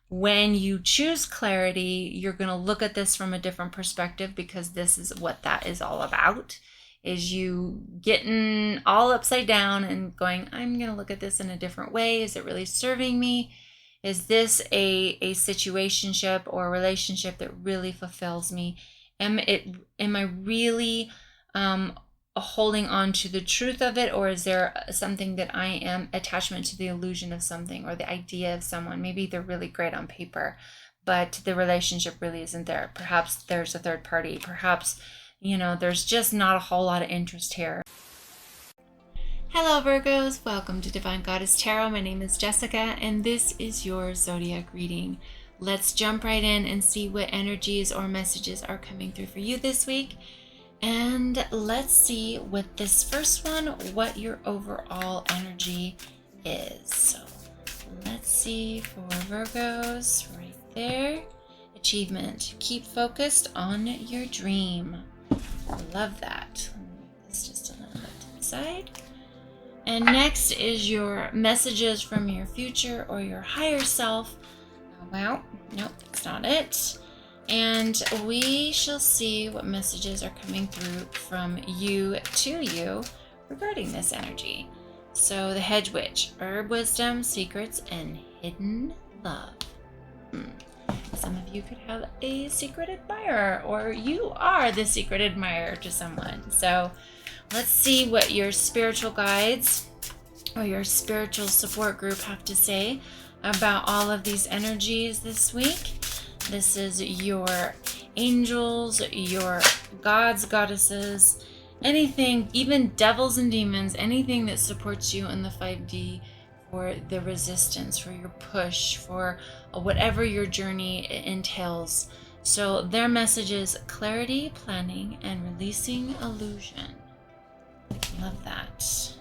when you choose clarity, you're going to look at this from a different perspective, because this is what that is all about, is you getting all upside down and going, I'm going to look at this in a different way. Is it really serving me? Is this a situationship or a relationship that really fulfills me? Am I really holding on to the truth of it, or is there something that I am attachment to the illusion of something or the idea of someone? Maybe they're really great on paper, but the relationship really isn't there. Perhaps there's a third party. Perhaps, there's just not a whole lot of interest here. Hello Virgos, welcome to Divine Goddess Tarot. My name is Jessica and this is your Zodiac reading. Let's jump right in and see what energies or messages are coming through for you this week. And let's see with this first one, what your overall energy is. So let's see for Virgos right there. Achievement, keep focused on your dream. I love that. Let me move this just a little bit to the side. And next is your messages from your future or your higher self. Oh, well, nope, that's not it. And we shall see what messages are coming through from you to you regarding this energy. So the Hedge Witch, Herb Wisdom, Secrets, and Hidden Love. Some of you could have a secret admirer, or you are the secret admirer to someone. So let's see what your spiritual guides or your spiritual support group have to say about all of these energies this week. This is your angels, your gods, goddesses, anything, even devils and demons, anything that supports you in the 5D for the resistance, for your push, for whatever your journey entails. So their message is clarity, planning, and releasing illusion. Love that.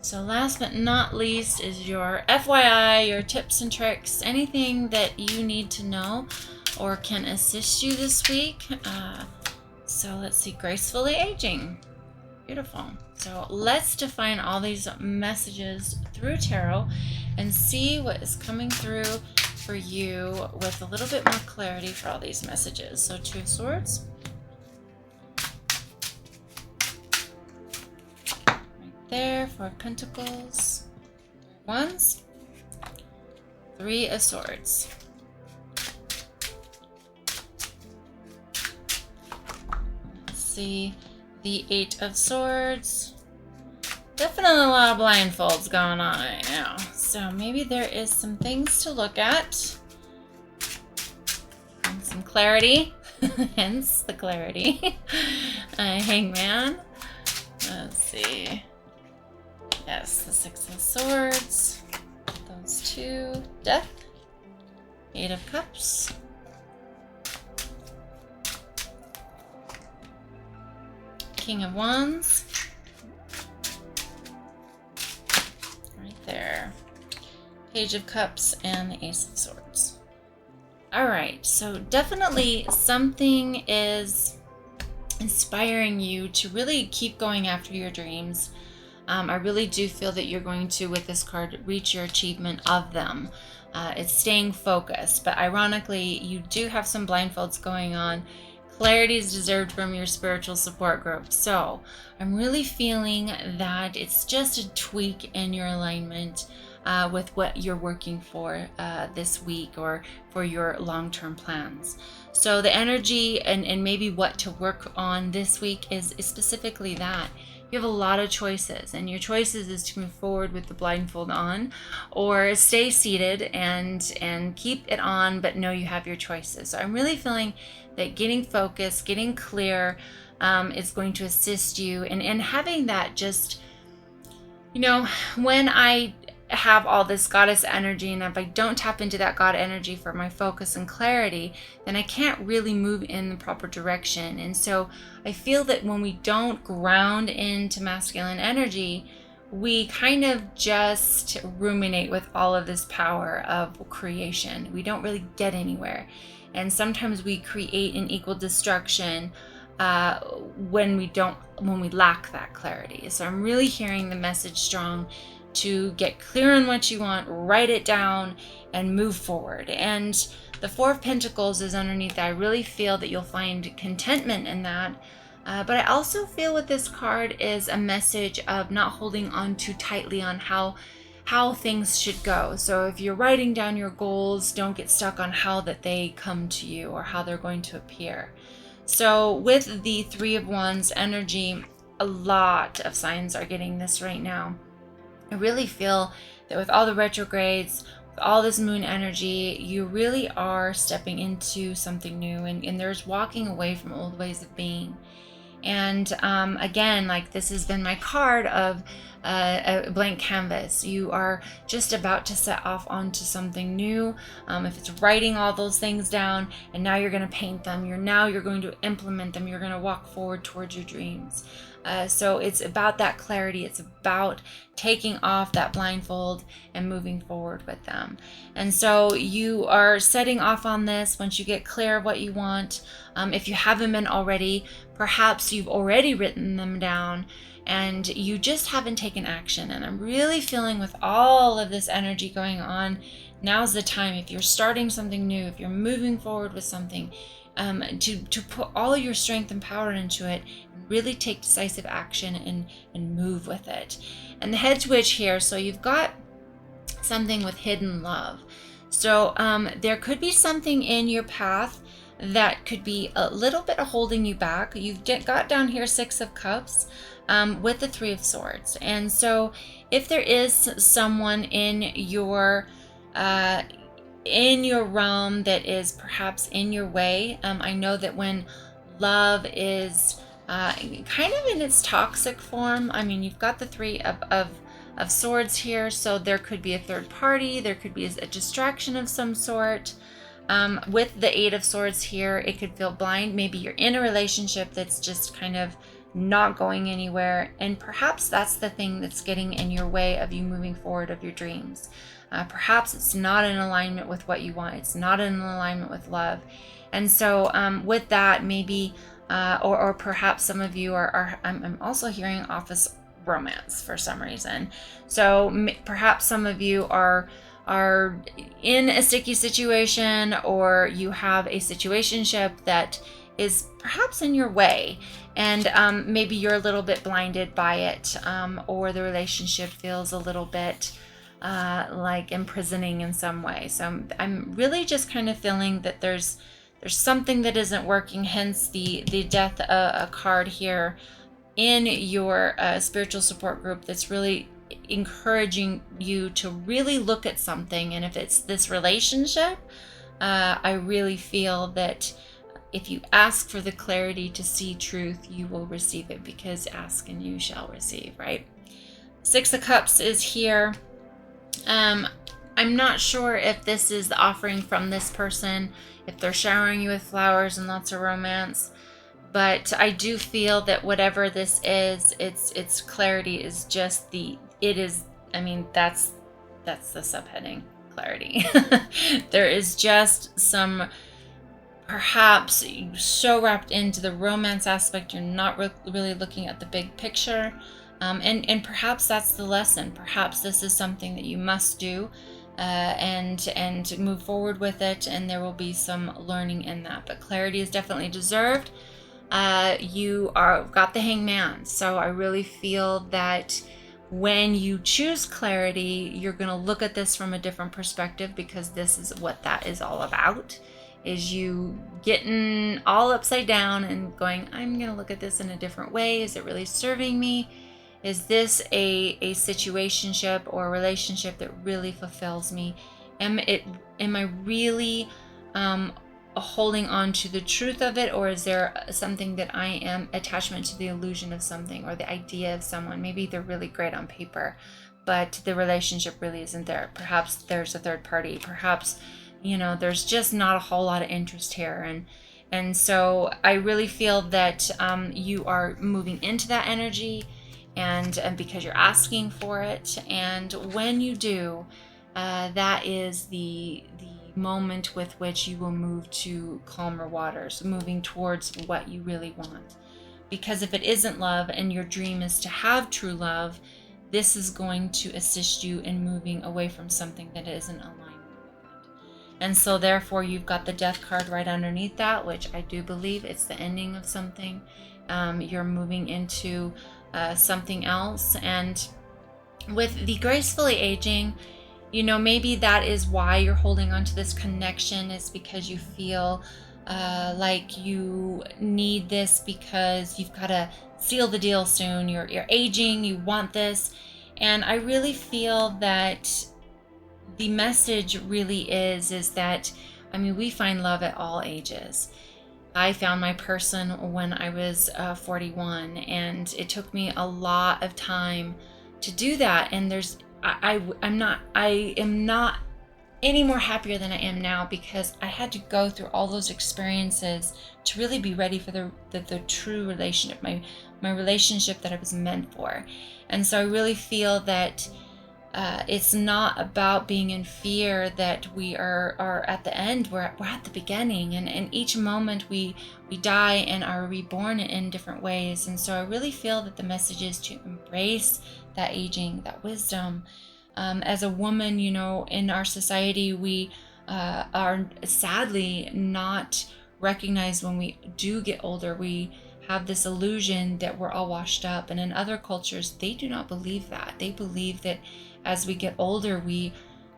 So last but not least is your FYI, your tips and tricks, anything that you need to know or can assist you this week. So let's see, gracefully aging. Beautiful. So let's define all these messages through tarot and see what is coming through for you with a little bit more clarity for all these messages. So Two of Swords. There, Four of Pentacles, Wands, Three of Swords. Let's see, the Eight of Swords. Definitely a lot of blindfolds going on right now. So maybe there is some things to look at. And some clarity, hence the clarity. Hangman. Let's see. Yes, the Six of Swords, those two, Death, Eight of Cups, King of Wands, right there, Page of Cups, and the Ace of Swords. All right, so definitely something is inspiring you to really keep going after your dreams. I really do feel that you're going to, with this card, reach your achievement of them. It's staying focused, but ironically, you do have some blindfolds going on. Clarity is deserved from your spiritual support group. So I'm really feeling that it's just a tweak in your alignment with what you're working for this week or for your long-term plans. So the energy and maybe what to work on this week is specifically that. You have a lot of choices, and your choices is to move forward with the blindfold on, or stay seated and keep it on, but know you have your choices. So I'm really feeling that getting focused, getting clear is going to assist you, and having that just, when I have all this goddess energy, and if I don't tap into that god energy for my focus and clarity, then I can't really move in the proper direction. And so I feel that when we don't ground into masculine energy, we kind of just ruminate with all of this power of creation. We don't really get anywhere. And sometimes we create an equal destruction when we lack that clarity. So I'm really hearing the message strong to get clear on what you want, write it down, and move forward. And the Four of Pentacles is underneath that. I really feel that you'll find contentment in that. But I also feel with this card is a message of not holding on too tightly on how things should go. So if you're writing down your goals, don't get stuck on how that they come to you or how they're going to appear. So with the Three of Wands energy, a lot of signs are getting this right now. I really feel that with all the retrogrades, with all this moon energy, you really are stepping into something new, and there's walking away from old ways of being. And again, like this has been my card of a blank canvas. You are just about to set off onto something new. If it's writing all those things down and now you're going to paint them, you're going to implement them, you're going to walk forward towards your dreams. So it's about that clarity. It's about taking off that blindfold and moving forward with them. And so you are setting off on this once you get clear of what you want. If you haven't been already, perhaps you've already written them down and you just haven't taken action. And I'm really feeling with all of this energy going on, now's the time. If you're starting something new, if you're moving forward with something, to put all your strength and power into it, and really take decisive action and move with it. And the Head's Witch here, so you've got something with hidden love. So there could be something in your path that could be a little bit of holding you back. You've got down here Six of Cups with the Three of Swords. And so if there is someone in your realm that is perhaps in your way, I know that when love is kind of in its toxic form, I mean, you've got the Three of Swords here, so there could be a third party, there could be a distraction of some sort. With the Eight of Swords here, it could feel blind. Maybe you're in a relationship that's just kind of not going anywhere, and perhaps that's the thing that's getting in your way of you moving forward of your dreams. Perhaps it's not in alignment with what you want. It's not in alignment with love. And so with that, maybe, or perhaps some of you I'm also hearing office romance for some reason. So perhaps some of you are in a sticky situation, or you have a situationship that is perhaps in your way, and maybe you're a little bit blinded by it, or the relationship feels a little bit like imprisoning in some way. So I'm really just kind of feeling that there's something that isn't working, hence the Death card here in your spiritual support group that's really encouraging you to really look at something. And if it's this relationship, I really feel that if you ask for the clarity to see truth, you will receive it, because ask and you shall receive, right? Six of Cups is here. I'm not sure if this is the offering from this person, if they're showering you with flowers and lots of romance, but I do feel that whatever this is, its clarity is just that's the subheading, clarity. There is just some, perhaps so wrapped into the romance aspect, you're not really looking at the big picture. And perhaps that's the lesson. Perhaps this is something that you must do, and move forward with it, and there will be some learning in that. But clarity is definitely deserved. You got the Hangman, so I really feel that when you choose clarity, you're going to look at this from a different perspective, because this is what that is all about. Is you getting all upside down and going, I'm going to look at this in a different way. Is it really serving me? Is this a situationship or a relationship that really fulfills me? Am I really holding on to the truth of it, or is there something that I am attachment to the illusion of something, or the idea of someone? Maybe they're really great on paper, but the relationship really isn't there. Perhaps there's a third party. Perhaps, there's just not a whole lot of interest here. And so I really feel that you are moving into that energy, and because you're asking for it. And when you do, that is the moment with which you will move to calmer waters, moving towards what you really want. Because if it isn't love and your dream is to have true love, this is going to assist you in moving away from something that isn't aligned with that. And so therefore you've got the Death card right underneath that, which I do believe it's the ending of something. You're moving into something else. And with the gracefully aging, you know, maybe that is why you're holding on to this connection, is because you feel like you need this because you've got to seal the deal soon. You're aging, you want this. And I really feel that the message really is that, I mean, we find love at all ages. I found my person when I was 41, and it took me a lot of time to do that. And I am not any more happier than I am now, because I had to go through all those experiences to really be ready for the true relationship, my relationship that I was meant for. And so I really feel that it's not about being in fear that we are at the end. We're at the beginning, and each moment we die and are reborn in different ways. And so I really feel that the message is to embrace that aging, that wisdom. As a woman, you know, in our society, we are sadly not recognized when we do get older. We have this illusion that we're all washed up. And in other cultures, they do not believe that. They believe that as we get older, we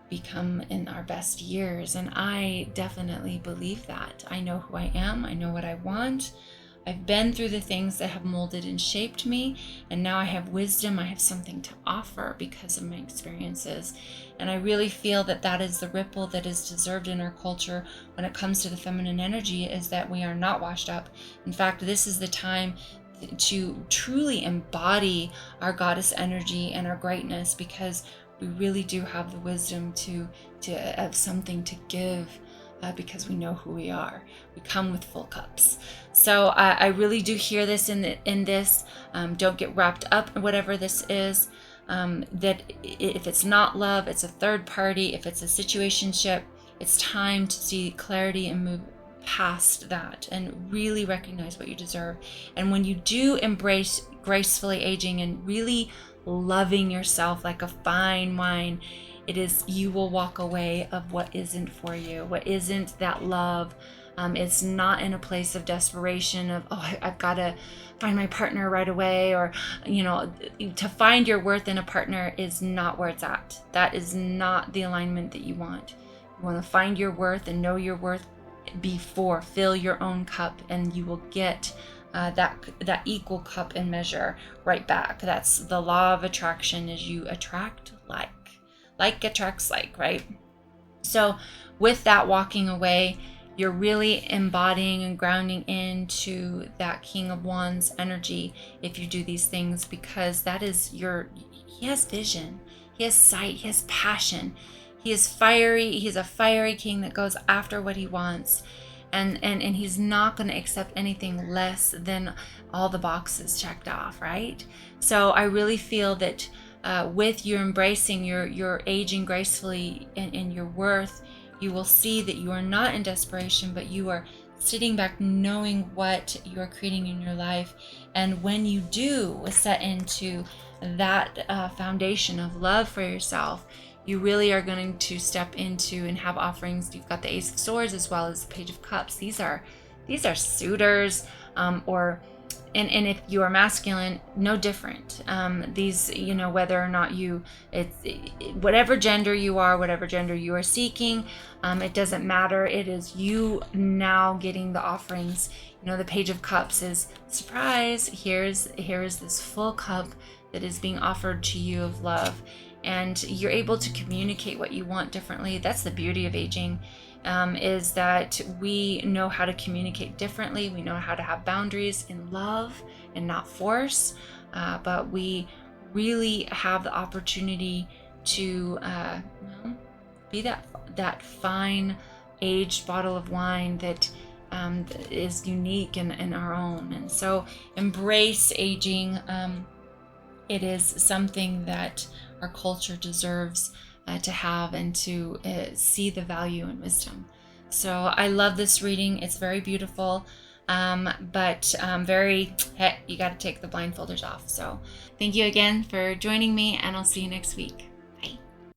become in our best years. And I definitely believe that. I know who I am. I know what I want. I've been through the things that have molded and shaped me, and now I have wisdom. I have something to offer because of my experiences. And I really feel that that is the ripple that is deserved in our culture when it comes to the feminine energy, is that we are not washed up. In fact, this is the time to truly embody our goddess energy and our greatness, because we really do have the wisdom to have something to give. Because we know who we are. We come with full cups. So I really do hear this in this. Don't get wrapped up in whatever this is. That if it's not love, it's a third party. If it's a situationship, it's time to see clarity and move past that and really recognize what you deserve. And when you do embrace gracefully aging and really loving yourself like a fine wine, it is, you will walk away of what isn't for you, what isn't that love. It's not in a place of desperation of, oh, I've got to find my partner right away, or, you know, to find your worth in a partner is not where it's at. That is not the alignment that you want. You want to find your worth and know your worth before, fill your own cup, and you will get that equal cup and measure right back. That's the law of attraction, is you attract like. Like attracts like, right? So with that walking away, you're really embodying and grounding into that King of Wands energy if you do these things, because that is he has vision, he has sight, he has passion, he is fiery, he's a fiery king that goes after what he wants. And he's not going to accept anything less than all the boxes checked off, right? So I really feel that with you embracing your aging gracefully and your worth, you will see that you are not in desperation, but you are sitting back knowing what you are creating in your life. And when you do set into that foundation of love for yourself, you really are going to step into and have offerings. You've got the Ace of Swords as well as the Page of Cups. These are suitors, and if you are masculine, no different. These, you know, whether or not whatever gender you are seeking, it doesn't matter. It is you now getting the offerings. You know, the Page of Cups is, surprise, here is this full cup that is being offered to you of love. And you're able to communicate what you want differently. That's the beauty of aging, is that we know how to communicate differently. We know how to have boundaries in love and not force, but we really have the opportunity to be that fine aged bottle of wine that is unique in our own. And so embrace aging. It is something that our culture deserves to have and to see the value and wisdom. So I love this reading. It's very beautiful. But very, hey, you got to take the blindfolders off. So thank you again for joining me, and I'll see you next week.